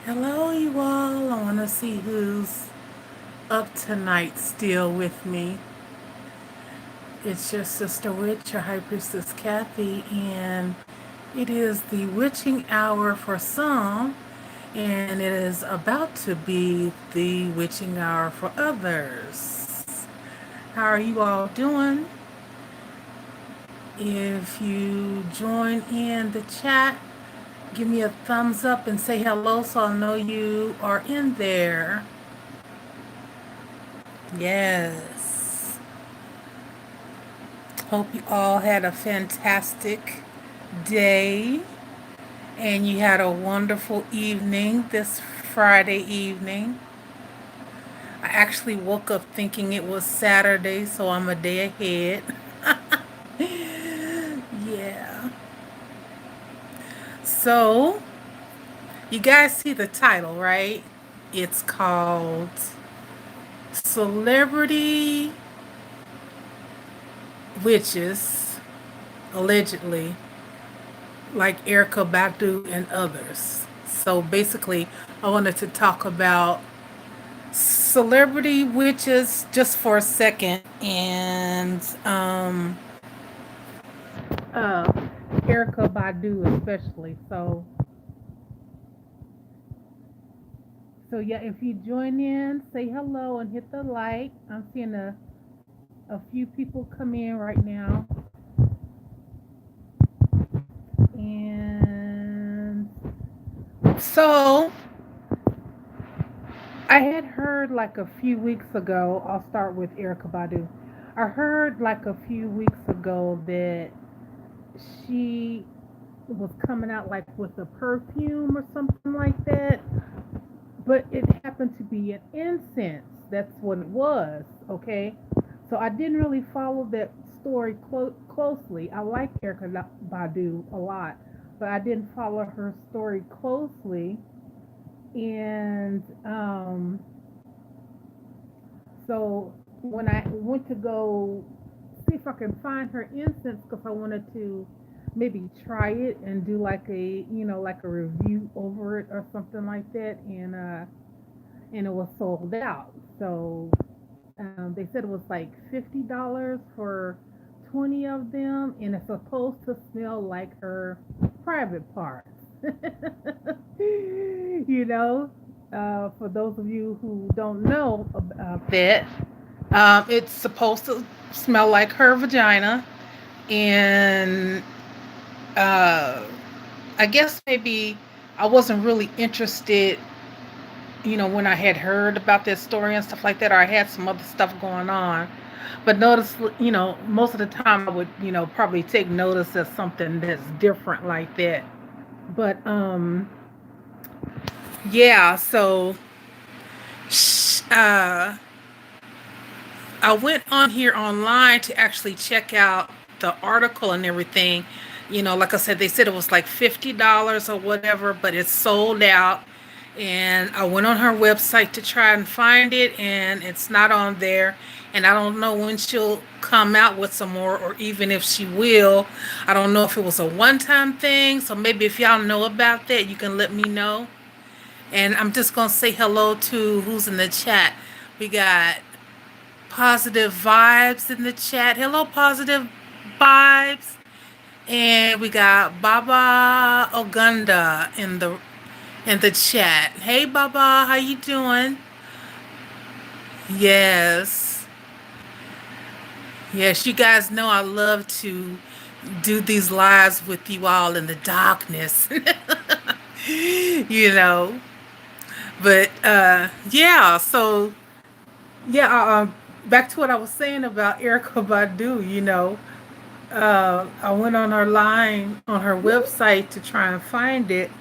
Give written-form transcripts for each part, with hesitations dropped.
Hello, you all. I want to see who's up tonight still with me. It's your sister witch, your high priestess Kathy, and it is the witching hour for some, and it is about to be the witching hour for others. How are you all doing? If you join in the chat, give me a thumbs up and say hello so I'll know you are in there. Yes. Hope you all had a fantastic day and you had a wonderful evening this Friday evening. I actually woke up thinking it was Saturday, so I'm a day ahead. Yeah. So, you guys see the title, right? It's called Celebrity Witches, allegedly, like Erykah Badu and others. So basically, I wanted to talk about celebrity witches just for a second, and uh, Erykah Badu especially. So yeah, if you join in, say hello and hit the like. I'm seeing a few people come in right now, and so I had heard like a few weeks ago. I'll start with Erykah Badu. I heard like a few weeks ago that she was coming out like with a perfume or something like that, but it happened to be an incense. That's what it was. Okay, so I didn't really follow that story closely. I like Erykah Badu a lot, but I didn't follow her story closely. And so when I went to go see if I can find her incense, because I wanted to maybe try it and do like like a review over it or something like that, and it was sold out. So they said it was like $50 for 20 of them, and it's supposed to smell like her private parts. you know, for those of you who don't know about that, it's supposed to smell like her vagina, and uh, I guess maybe I wasn't really interested, when I had heard about this story and stuff like that, or I had some other stuff going on. But notice, most of the time I would, probably take notice of something that's different like that. But yeah, so uh, I went on here online to actually check out the article and everything. Like I said, they said it was like $50 or whatever, but it's sold out. And I went on her website to try and find it, and it's not on there. And I don't know when she'll come out with some more, or even if she will. I don't know if it was a one time thing. So maybe if y'all know about that, you can let me know. And I'm just going to say hello to who's in the chat. We got Positive Vibes in the chat. Hello, Positive Vibes. And we got Baba Ogunda in the chat. Hey Baba, how you doing? Yes. Yes, you guys know I love to do these lives with you all in the darkness. you know. But yeah, so yeah, back to what I was saying about Erica Badu, I went on her line on her website to try and find it,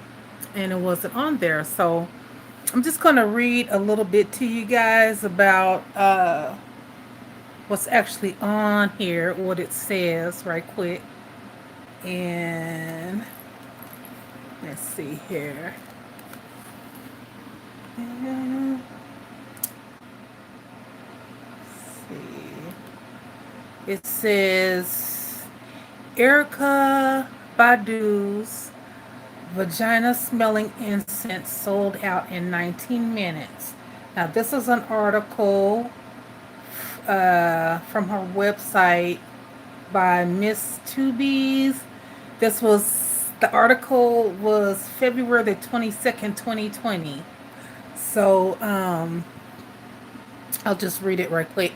and it wasn't on there. So I'm just gonna read a little bit to you guys about what's actually on here, what it says, right quick. And let's see here. Let's see. It says Erica Badu's Vagina smelling incense sold out in 19 minutes. Now, this is an article from her website by Miss Tubies. The article was February the 22nd, 2020. So, I'll just read it right quick.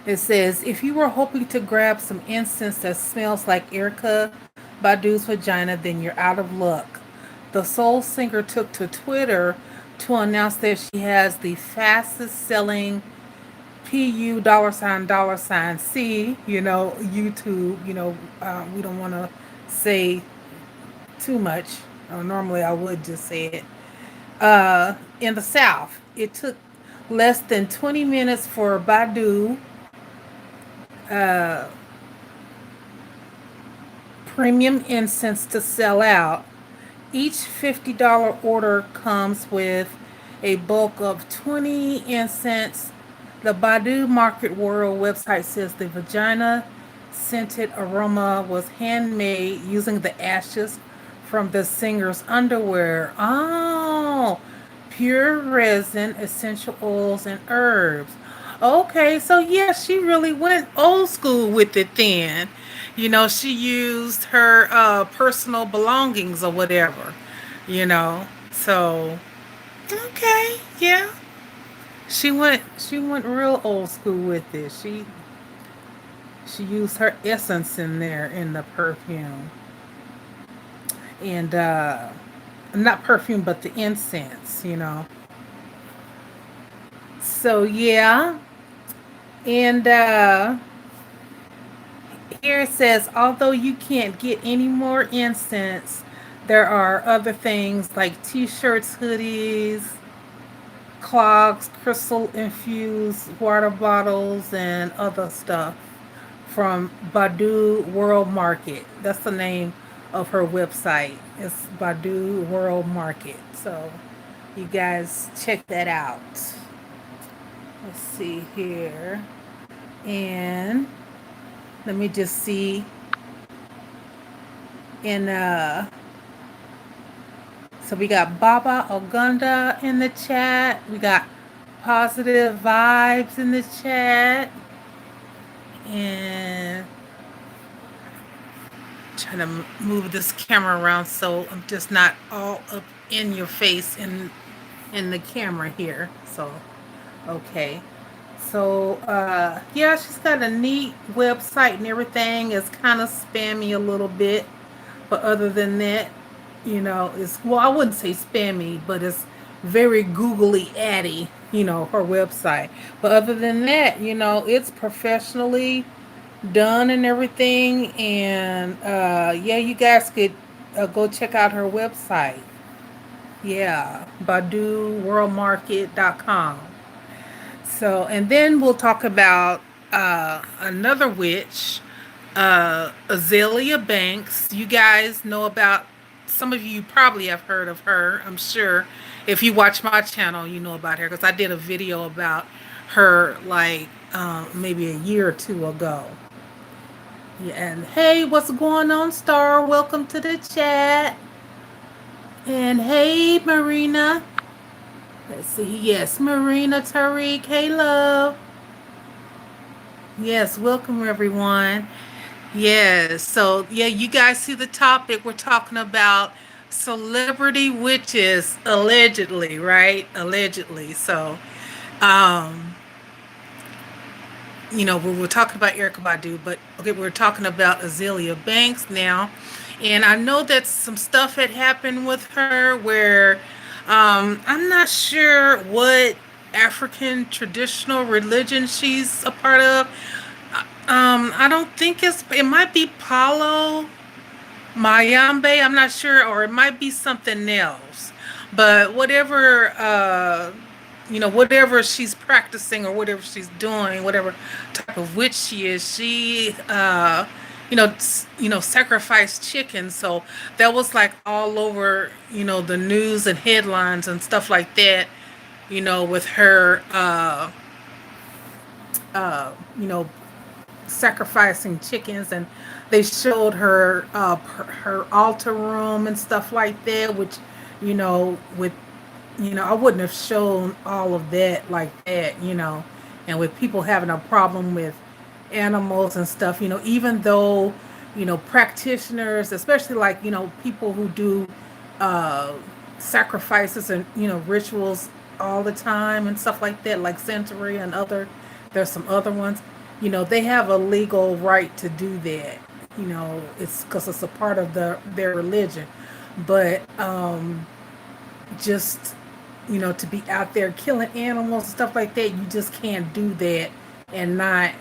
It says, if you were hoping to grab some incense that smells like Erykah Badu's vagina, then you're out of luck. The soul singer took to Twitter to announce that she has the fastest selling PU dollar sign C, YouTube, we don't want to say too much. Normally I would just say it. In the South, it took less than 20 minutes for Badu uh, premium incense to sell out. Each $50 order comes with a bulk of 20 incense. The Badu Market World website says the vagina scented aroma was handmade using the ashes from the singer's underwear. Oh, pure resin, essential oils, and herbs. Okay, so yeah, she really went old school with it then. She used her personal belongings or whatever, So, okay, yeah. She went real old school with it. She used her essence in there in the perfume. And not perfume but the incense. So yeah. And here it says, although you can't get any more incense, there are other things like t-shirts, hoodies, clogs, crystal infused water bottles, and other stuff from Badu World Market. That's the name of her website. It's Badu World Market. So you guys check that out. Let's see here. And let me just see. In so we got Baba Ogunda in the chat. We got Positive Vibes in the chat. And trying to move this camera around so I'm just not all up in your face in the camera here. So okay. So yeah, she's got a neat website and everything. It's kind of spammy a little bit, but other than that, it's, well, I wouldn't say spammy, but it's very googly addy, her website. But other than that, it's professionally done and everything. And yeah, you guys could go check out her website. Yeah, BaduWorldMarket.com. So, and then we'll talk about another witch, Azealia Banks. You guys know about, some of you probably have heard of her, I'm sure. If you watch my channel, you know about her because I did a video about her like maybe a year or two ago. Yeah, and hey, what's going on, Star? Welcome to the chat. And hey, Marina. Let's see. Yes, Marina, Tariq. Hey, love. Yes, welcome everyone. Yes, so yeah, you guys see the topic. We're talking about celebrity witches, allegedly, right? Allegedly. So, um, we were talking about Erykah Badu, but okay, we're talking about Azealia Banks now. And I know that some stuff had happened with her where I'm not sure what African traditional religion she's a part of. I don't think it might be Palo Mayambe, I'm not sure, or it might be something else. But whatever she's practicing or whatever she's doing, whatever type of witch she is, she sacrificed chickens. So that was like all over, the news and headlines and stuff like that, with her uh, you know, sacrificing chickens and they showed her her altar room and stuff like that, which, with, I wouldn't have shown all of that like that, and with people having a problem with animals and stuff, even though, practitioners, especially like, people who do uh, sacrifices and, rituals all the time and stuff like that, like Centauri and there's some other ones, they have a legal right to do that. It's because it's a part of their religion. But just, to be out there killing animals and stuff like that, you just can't do that and not,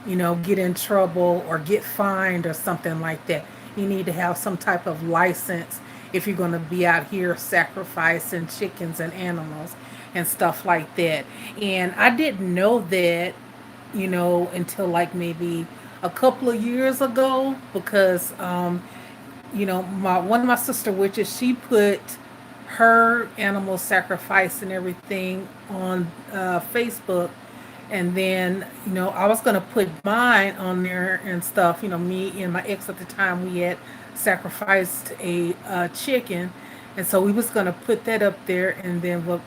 get in trouble or get fined or something like that. You need to have some type of license if you're going to be out here sacrificing chickens and animals and stuff like that. And I didn't know that, until like maybe a couple of years ago, because my one of my sister witches, she put her animal sacrifice and everything on Facebook, and then I was gonna put mine on there and stuff. Me and my ex at the time, we had sacrificed a chicken, and so we was gonna put that up there, and then what?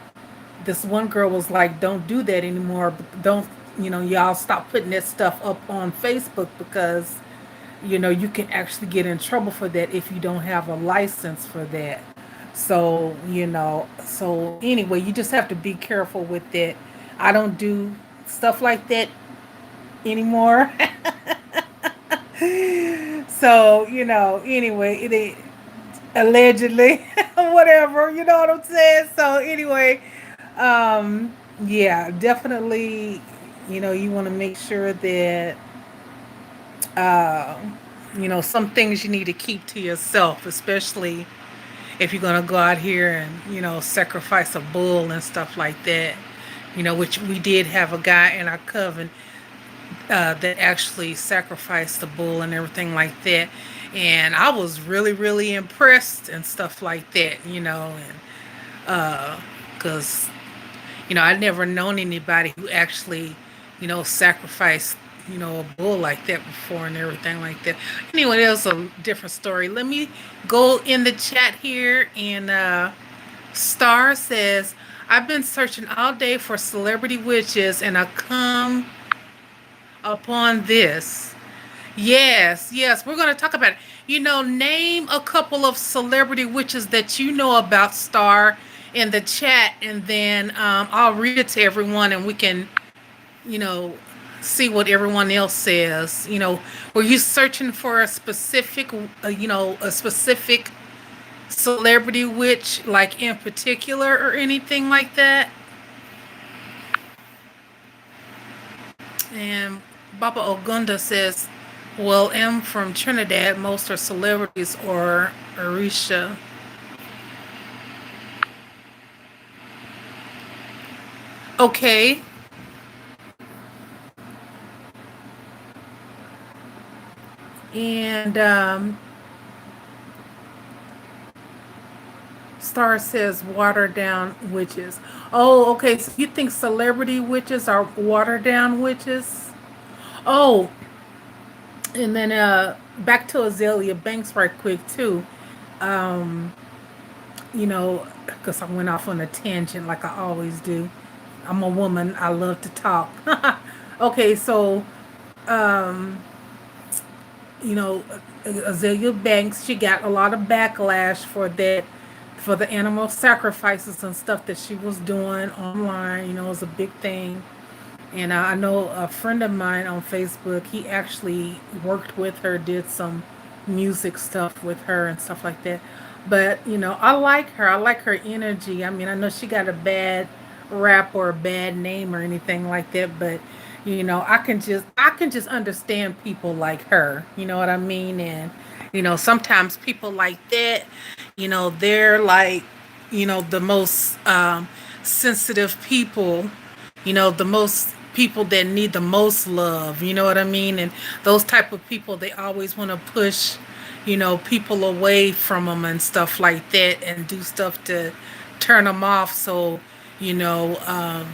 This one girl was like, "Don't do that anymore. Don't y'all stop putting that stuff up on Facebook because." You can actually get in trouble for that if you don't have a license for that. So anyway, you just have to be careful with that. I don't do stuff like that anymore. So, anyway, allegedly, whatever, you know what I'm saying? So anyway, yeah, definitely, you want to make sure that uh, some things you need to keep to yourself, especially if you're going to go out here and, sacrifice a bull and stuff like that. Which we did have a guy in our coven that actually sacrificed the bull and everything like that. And I was really, really impressed and stuff like that, and because I'd never known anybody who actually, sacrificed, a bull like that before and everything like that. Anyway, that was a different story. Let me go in the chat here, and Star says, I've been searching all day for celebrity witches, and I come upon this. Yes, yes, we're going to talk about it. Name a couple of celebrity witches that you know about, Star, in the chat, and then I'll read it to everyone, and we can, you know, see what everyone else says. Were you searching for a specific, a specific celebrity witch, like in particular, or anything like that? And Baba Ogunda says, well, I'm from Trinidad. Most are celebrities or Orisha. Okay. And Star says watered down witches. Oh, okay. So you think celebrity witches are watered down witches? Oh, and then back to Azealia Banks right quick too. Um, because I went off on a tangent like I always do. I'm a woman. I love to talk. Okay, so um, you know, Azealia Banks, she got a lot of backlash for that, for the animal sacrifices and stuff that she was doing online. It was a big thing. And I know a friend of mine on Facebook, he actually worked with her, did some music stuff with her and stuff like that. But, I like her. I like her energy. I mean, I know she got a bad rap or a bad name or anything like that, but I can just understand people like her. You know what I mean? And sometimes people like that, they're like, the most sensitive people, the most people that need the most love, you know what I mean? And those type of people, they always want to push, people away from them and stuff like that, and do stuff to turn them off. So, you know, um,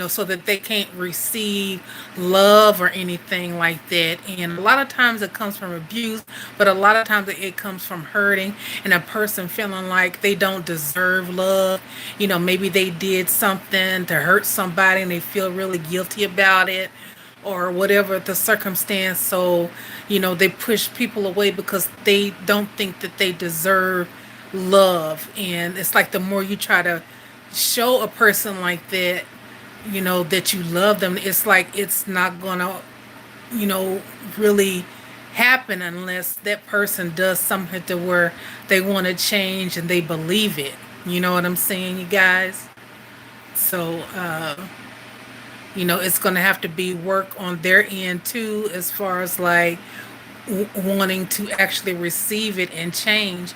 so that they can't receive love or anything like that. And a lot of times it comes from abuse, but a lot of times it comes from hurting and a person feeling like they don't deserve love. Maybe they did something to hurt somebody and they feel really guilty about it or whatever the circumstance. So, they push people away because they don't think that they deserve love. And it's like the more you try to show a person like that, that you love them, it's like it's not gonna, really happen unless that person does something to where they want to change and they believe it. You know what I'm saying, you guys? So, it's going to have to be work on their end too, as far as like wanting to actually receive it and change.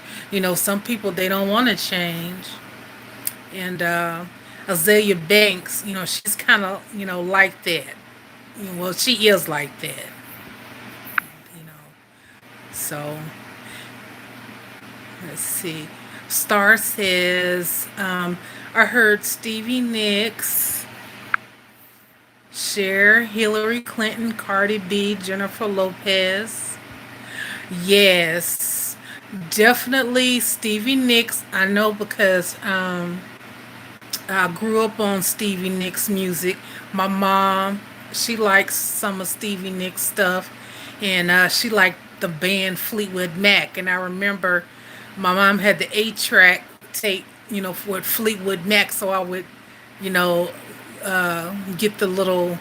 Some people they don't want to change, and Azealia Banks, she's kind of like that. Well, she is like that. You know. So let's see. Star says, I heard Stevie Nicks, Cher, Hillary Clinton, Cardi B, Jennifer Lopez. Yes, definitely Stevie Nicks. I know because I grew up on Stevie Nicks music. My mom, she likes some of Stevie Nicks stuff, and she liked the band Fleetwood Mac. And I remember my mom had the 8-track tape, for Fleetwood Mac, so I would, you know, get the little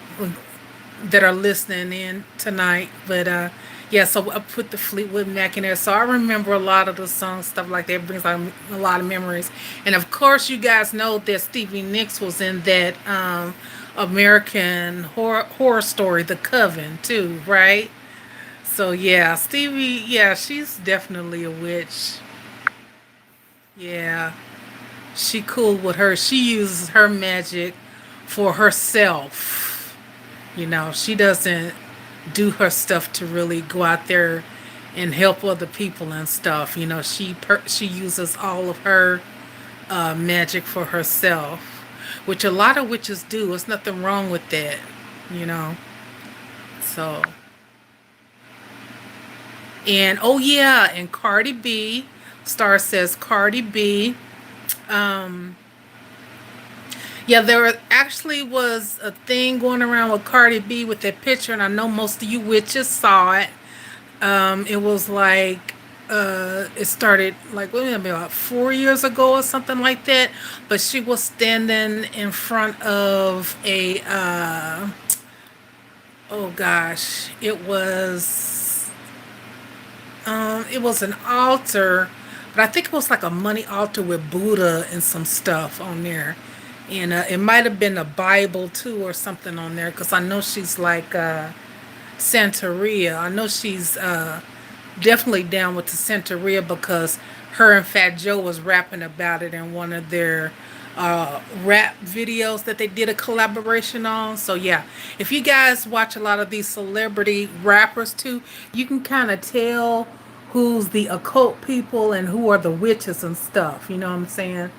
that are listening in tonight. But yeah, so I put the Fleetwood Mac in there. So I remember a lot of the songs, stuff like that. It brings like a lot of memories. And of course, you guys know that Stevie Nicks was in that American horror story, The Coven, too, right? So yeah, Stevie, yeah, she's definitely a witch. Yeah, she cool with her. She uses her magic for herself. She doesn't do her stuff to really go out there and help other people and stuff. She uses all of her magic for herself, which a lot of witches do. There's nothing wrong with that, you know. So, and oh yeah, and Cardi B, Star says Cardi B. Um, Yeah, actually was a thing going around with Cardi B with that picture, and I know most of you witches saw it. It was like it started like what maybe about 4 years ago or something like that. But she was standing in front of a oh gosh, it was an altar, but I think it was like a money altar with Buddha and some stuff on there. And it might have been a Bible too or something on there because I know she's like Santeria. I know she's definitely down with the Santeria because her and Fat Joe was rapping about it in one of their rap videos that they did a collaboration on. So yeah, if you guys watch a lot of these celebrity rappers too, you can kind of tell who's the occult people and who are the witches and stuff. You know what I'm saying?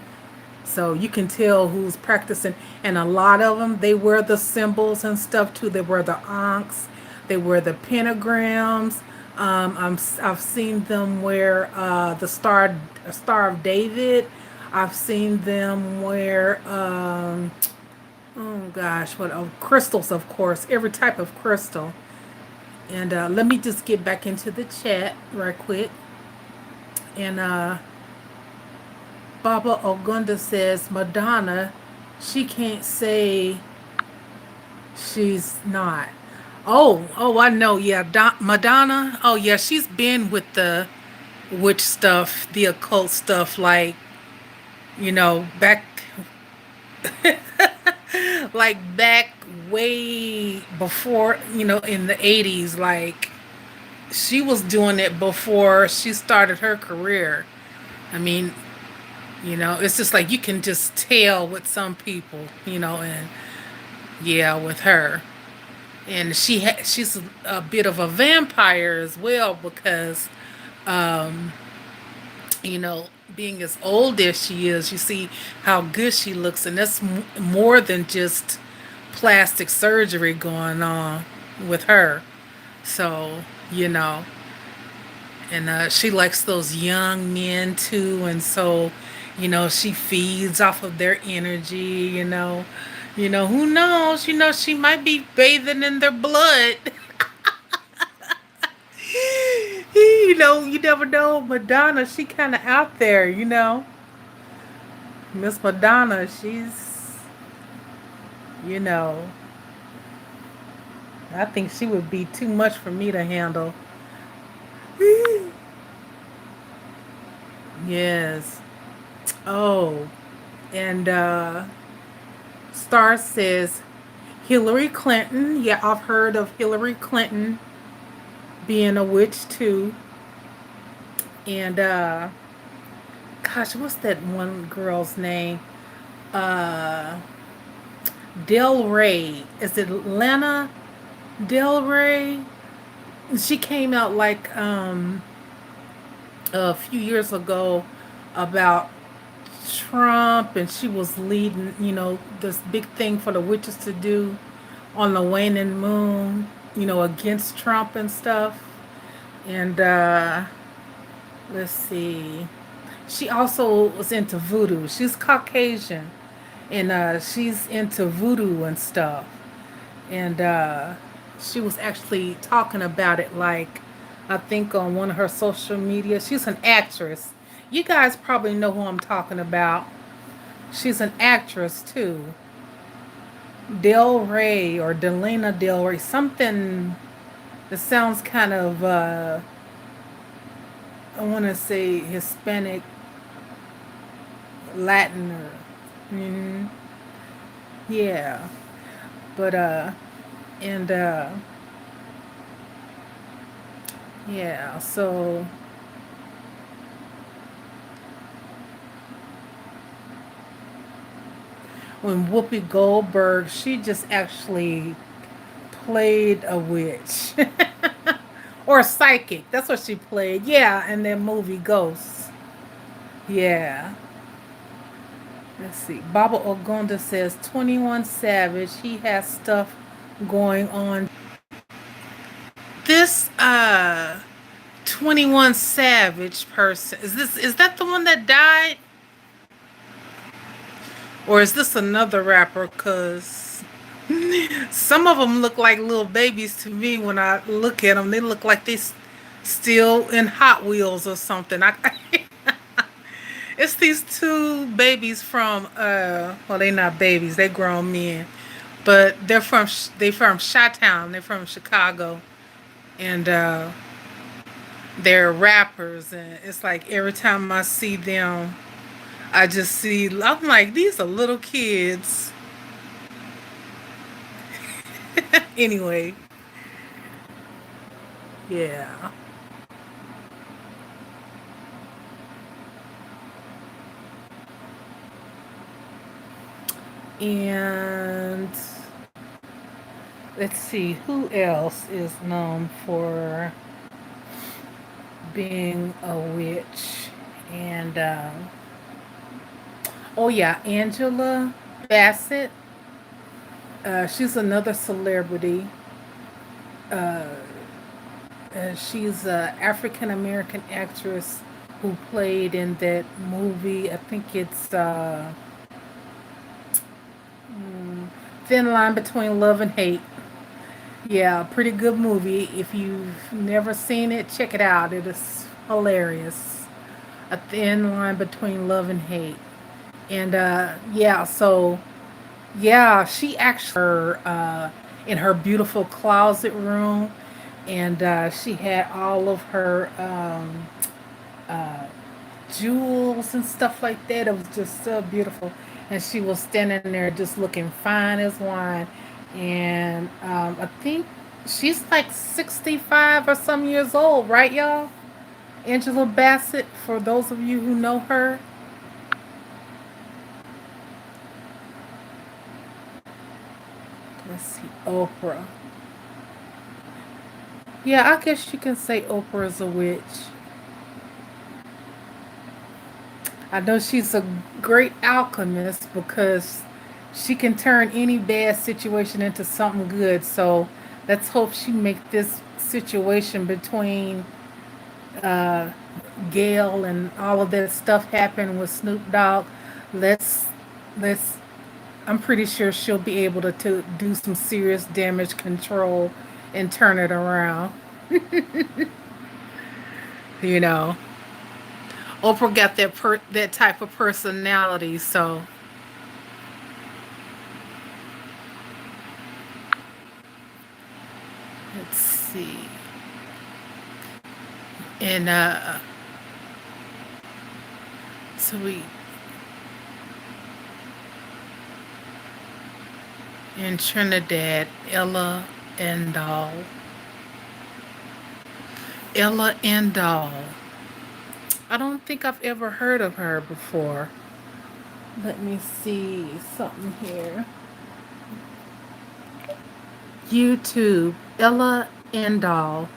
So you can tell who's practicing, and a lot of them they wear the symbols and stuff too. They wear the ankhs, they wear the pentagrams. I've seen them wear the Star of David. I've seen them wear oh gosh, what crystals, of course, every type of crystal. And let me just get back into the chat right quick. And Baba Ogunda says Madonna, she can't say she's not. Oh, I know. Yeah, Madonna. Oh, yeah, she's been with the witch stuff, the occult stuff, like back, like back way before, in the '80s. Like she was doing it before she started her career. I mean, it's just like you can just tell with some people, and yeah, with her. And she's a bit of a vampire as well because, um, being as old as she is, you see how good she looks, and that's more than just plastic surgery going on with her. So, you know, and she likes those young men too, and so, she feeds off of their energy. Who knows? She might be bathing in their blood. You never know. Madonna, she kind of out there. Miss Madonna, she's, you know, I think she would be too much for me to handle. Yes. Oh, and Star says Hillary Clinton. Yeah, I've heard of Hillary Clinton being a witch too. And gosh, what's that one girl's name? Uh, Del Rey. Is it Lana Del Rey? She came out like a few years ago about Trump, and she was leading, this big thing for the witches to do on the waning moon, against Trump and stuff. And let's see. She also was into voodoo. She's Caucasian, and she's into voodoo and stuff. And she was actually talking about it, like, I think on one of her social media. She's an actress. You guys probably know who I'm talking about. She's an actress too. Del Rey or Delana Del Rey. Something that sounds kind of, I want to say Hispanic, Latin, or, hmm yeah. But, and, yeah, so when Whoopi Goldberg, she just actually played a witch or a psychic. That's what she played. Yeah, in that movie Ghosts. Yeah. Let's see. Baba Ogonda says 21 Savage. He has stuff going on. This 21 Savage person, is that the one that died? Or is this another rapper? Cause some of them look like little babies to me when I look at them. They look like they still in Hot Wheels or something. It's these two babies from well, they not babies, they grown men, but they from Chi-Town. They're from Chicago, and they're rappers. And it's like every time I see them, I'm like, these are little kids. Anyway, yeah. And let's see, who else is known for being a witch? And oh yeah, Angela Bassett. She's another celebrity. Uh, she's a African American actress who played in that movie. I think it's Thin Line Between Love and Hate. Yeah, pretty good movie. If you've never seen it, check it out. It is hilarious. A thin line between love and hate. And yeah, so yeah, she actually in her beautiful closet room, and she had all of her uh, jewels and stuff like that. It was just so beautiful. And she was standing there just looking fine as wine. And I think she's like 65 or some years old, right, y'all? Angela Bassett, for those of you who know her. Let's see, Oprah. Yeah, I guess you can say Oprah is a witch. I know she's a great alchemist because she can turn any bad situation into something good. So let's hope she make this situation between uh, Gail and all of that stuff happen with Snoop Dogg. Let's let's. I'm pretty sure she'll be able to do some serious damage control and turn it around. You know, Oprah got that type of personality. So let's see. And so we in Trinidad, Endall. Ella Endall. I don't think I've ever heard of her before. Let me see something here. YouTube, Ella Endall.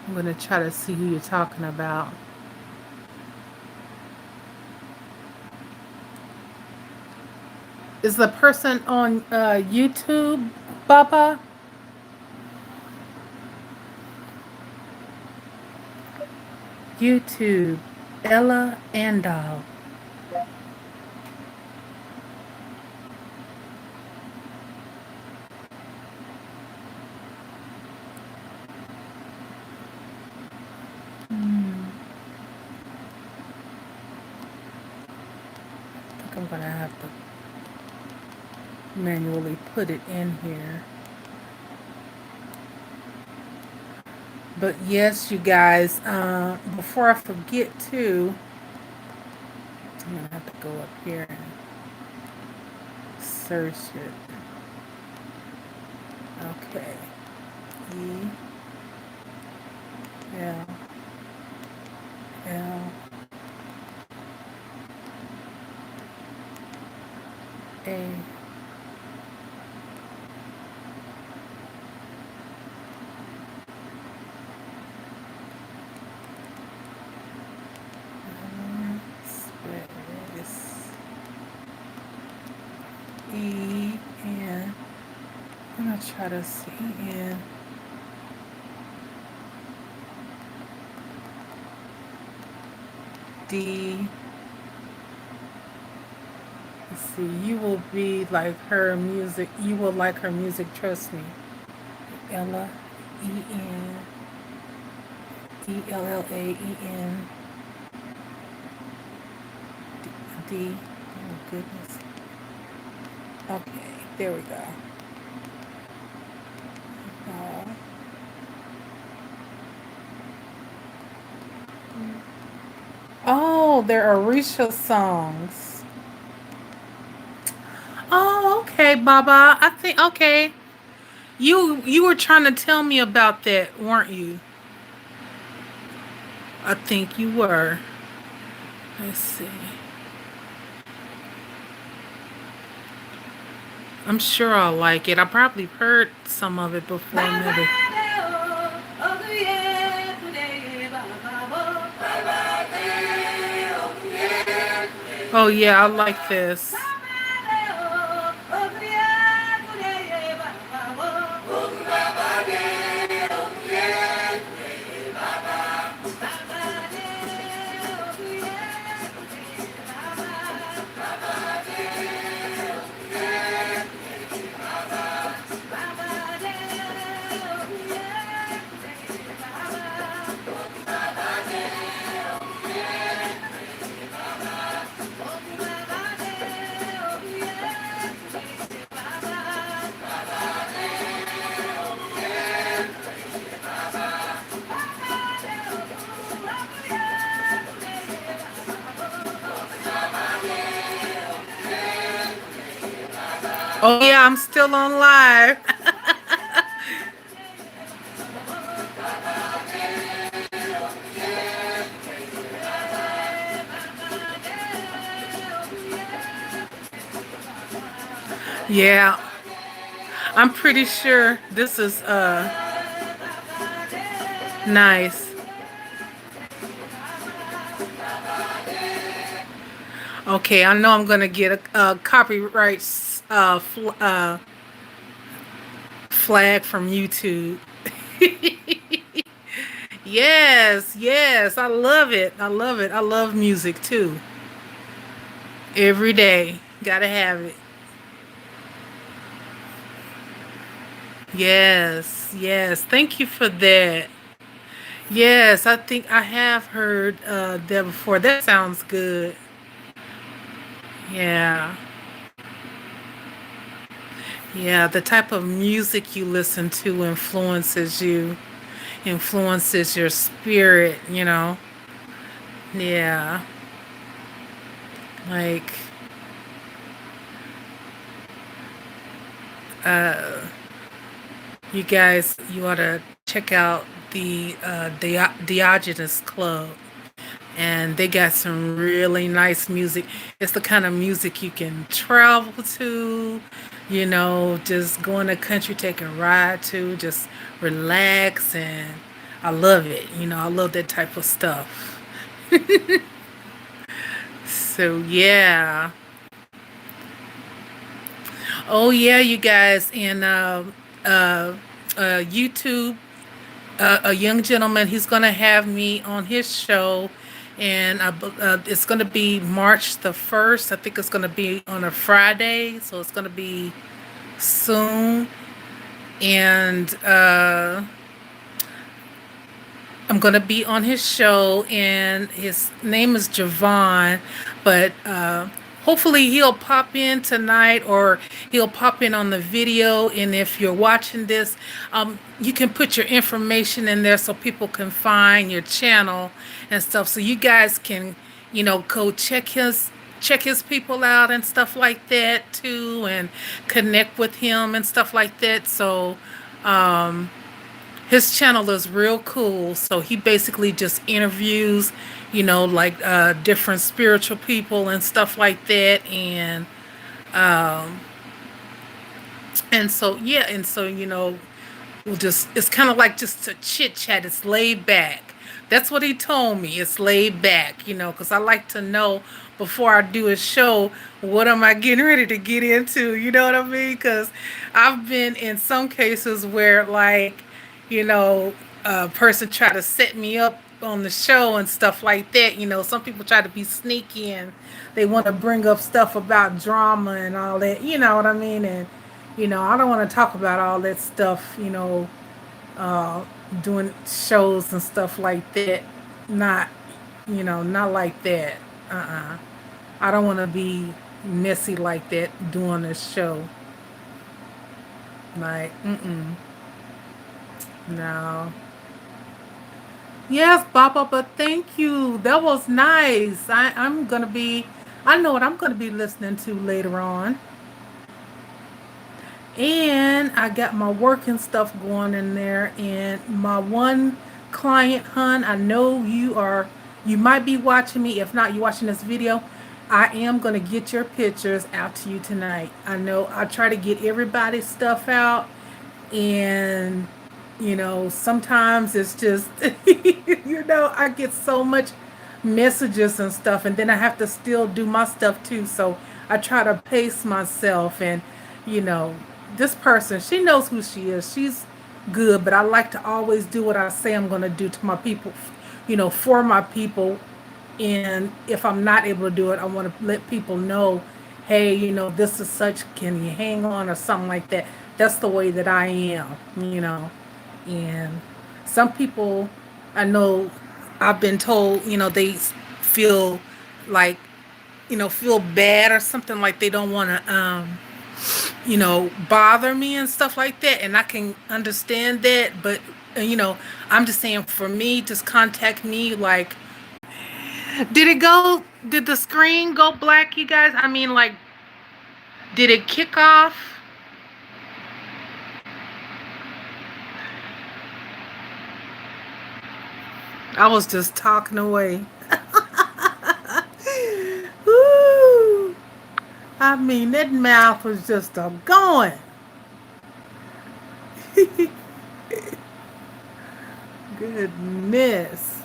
I'm gonna try to see who you're talking about. Is the person on YouTube, Baba? YouTube, Ella Endall. I think I'm gonna have to manually put it in here. But yes, you guys, before I forget to, I'm gonna have to go up here and search it. Okay. E L L A. Space E-N. I'm gonna try to see N D. Let's see. You will be like her music. You will like her music. Trust me. Ella E-N Ellalaen D. Oh goodness. Okay, there we go. Uh, oh, they're Arisha songs. Oh, okay, Baba. I think okay. You were trying to tell me about that, weren't you? I think you were. Let's see. I'm sure I'll like it. I probably heard some of it before, maybe. Oh yeah, I like this. Oh yeah, I'm still on live. Yeah, I'm pretty sure this is nice. Okay, I know I'm gonna get a copyright flag from YouTube. Yes, yes, I love it. I love it. I love music too. Every day, gotta have it. Yes, yes. Thank you for that. Yes, I think I have heard that before. That sounds good. Yeah. Yeah, the type of music you listen to influences your spirit, you know. Yeah. Like you guys, you ought to check out the Diogenes Club, and they got some really nice music. It's the kind of music you can travel to, just go in the country, take a ride to, just relax, and I love it. I love that type of stuff. So yeah. Oh yeah, you guys, and uh, YouTube, a young gentleman. He's gonna have me on his show, and it's gonna be March the 1st. I think it's gonna be on a Friday, so it's gonna be soon. And I'm gonna be on his show, and his name is Javon, but hopefully he'll pop in tonight, or he'll pop in on the video. And if you're watching this, you can put your information in there so people can find your channel and stuff, so you guys can, go check his people out and stuff like that too, and connect with him and stuff like that. So his channel is real cool. So he basically just interviews, like different spiritual people and stuff like that. And so yeah, and so we'll just, it's kind of like just a chit chat. It's laid back. That's what he told me. It's laid back, because I like to know before I do a show, what am I getting ready to get into? You know what I mean? Because I've been in some cases where, like, a person try to set me up on the show and stuff like that. Some people try to be sneaky, and they want to bring up stuff about drama and all that. You know what I mean? And I don't want to talk about all that stuff, uh, doing shows and stuff like that. Not, not like that. Uh-uh. I don't want to be messy like that doing a show. Like, mm-mm. No. Yes, Baba, but thank you. That was nice. I know what I'm gonna be listening to later on. And I got my work and stuff going in there. And my one client, hun, I know you might be watching me. If not, you're watching this video. I am going to get your pictures out to you tonight. I know I try to get everybody's stuff out. And, sometimes it's just, I get so much messages and stuff. And then I have to still do my stuff too. So I try to pace myself. And, you know, this person, she knows who she is. She's good, but I like to always do what I say I'm going to do to my people, for my people. And if I'm not able to do it, I want to let people know, hey, this is such, can you hang on, or something like that. That's the way that I am. And some people, I know, I've been told, they feel like, feel bad or something, like they don't want to, bother me and stuff like that. And I can understand that. But, I'm just saying, for me, just contact me. Like, did the screen go black, you guys? I mean, like, did it kick off? I was just talking away. Woo! I mean, that mouth was just a going. Goodness.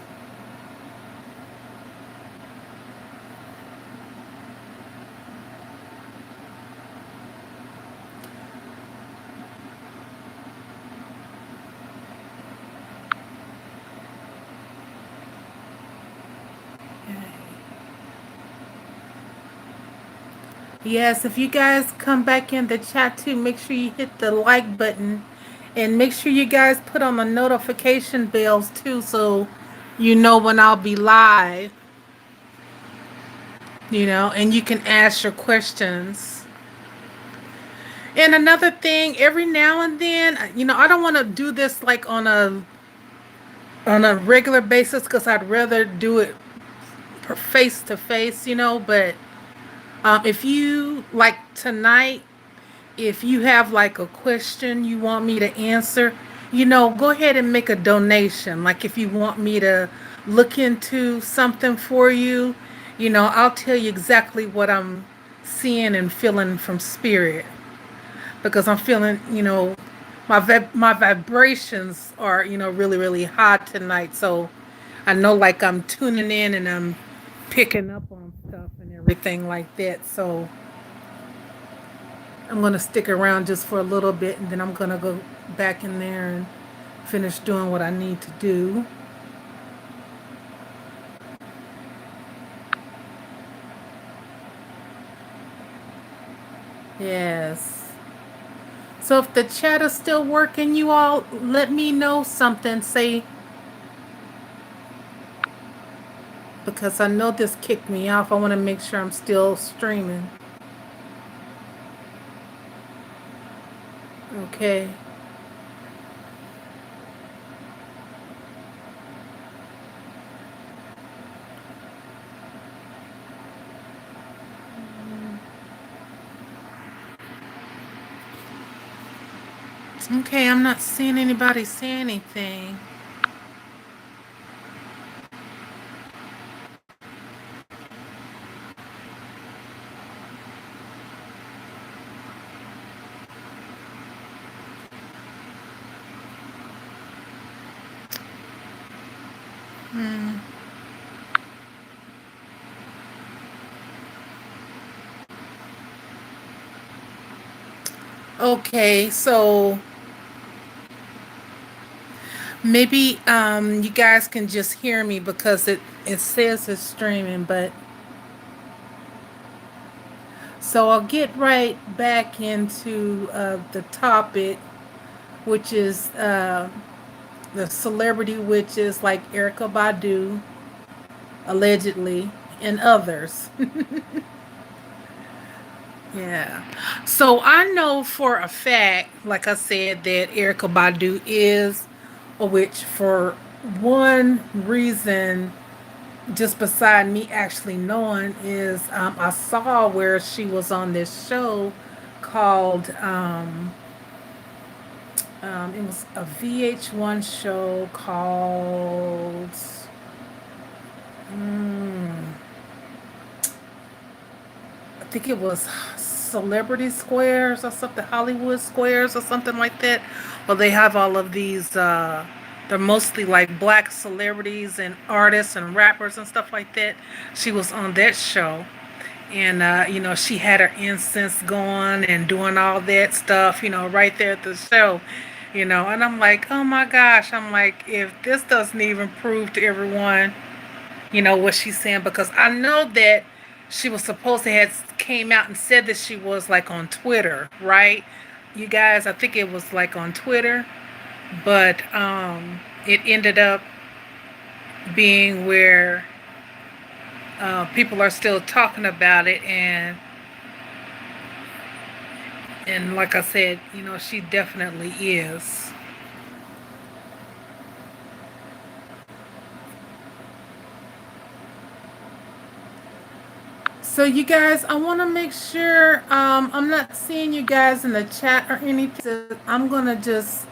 Yes, if you guys come back in the chat too, make sure you hit the like button and make sure you guys put on the notification bells too so you know when I'll be live, and you can ask your questions. And another thing, every now and then, I don't want to do this like on a regular basis because I'd rather do it face to face, but if you like tonight, if you have like a question you want me to answer, go ahead and make a donation. Like if you want me to look into something for you, I'll tell you exactly what I'm seeing and feeling from spirit because I'm feeling, my vibrations are, really really high tonight. So I know like I'm tuning in and I'm picking up on stuff and everything like that. So I'm gonna stick around just for a little bit and then I'm gonna go back in there and finish doing what I need to do. Yes. So if the chat is still working, you all let me know something. Say, because I know this kicked me off. I want to make sure I'm still streaming. Okay. Okay, I'm not seeing anybody say anything. Hmm. Okay, so maybe you guys can just hear me because it says it's streaming, but so I'll get right back into the topic, which is the celebrity witches like Erykah Badu, allegedly, and others. Yeah. So I know for a fact, like I said, that Erykah Badu is a witch for one reason, just beside me actually knowing, is I saw where she was on this show called, it was a VH1 show called, mm, I think it was Celebrity Squares or something, Hollywood Squares or something like that. Well, they have all of these. They're mostly like black celebrities and artists and rappers and stuff like that. She was on that show, and she had her incense going and doing all that stuff. Right there at the show. And I'm like, oh my gosh! I'm like, if this doesn't even prove to everyone what she's saying, because I know that she was supposed to have came out and said that she was like on Twitter, right? You guys, I think it was like on Twitter, but it ended up being where people are still talking about it, and like I said, she definitely is. So you guys, I want to make sure I'm not seeing you guys in the chat or anything. So I'm gonna just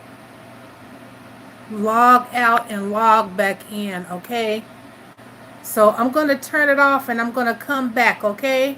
log out and log back in, okay? So I'm gonna turn it off and I'm gonna come back, okay?